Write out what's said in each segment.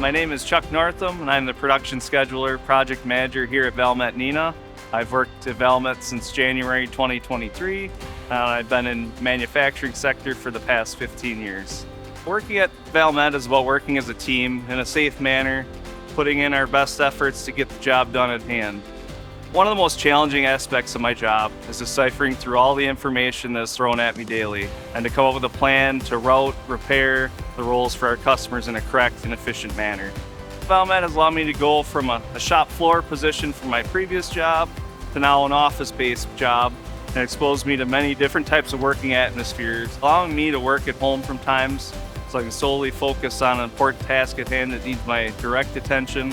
My name is Chuck Northam, and I'm the production scheduler, project manager here at Valmet Neenah. I've worked at Valmet since January 2023, and I've been in manufacturing sector for the past 15 years. Working at Valmet is about working as a team in a safe manner, putting in our best efforts to get the job done at hand. One of the most challenging aspects of my job is deciphering through all the information that is thrown at me daily and to come up with a plan to route, repair the rolls for our customers in a correct and efficient manner. Valmet has allowed me to go from a shop floor position from my previous job to now an office-based job, and exposed me to many different types of working atmospheres, allowing me to work at home from times so I can solely focus on an important task at hand that needs my direct attention.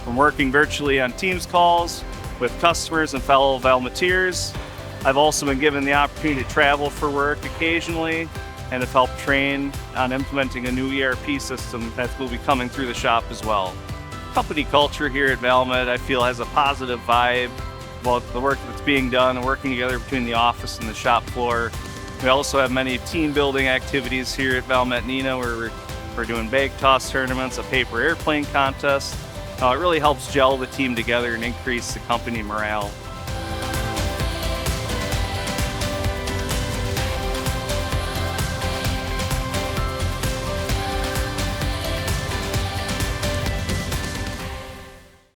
From working virtually on Teams calls with customers and fellow Valmeteers, I've also been given the opportunity to travel for work occasionally and have helped train on implementing a new ERP system that will be coming through the shop as well. Company culture here at Valmet, I feel, has a positive vibe about the work that's being done and working together between the office and the shop floor. We also have many team building activities here at Valmet Neenah where we're doing bag toss tournaments, a paper airplane contest. It really helps gel the team together and increase the company morale.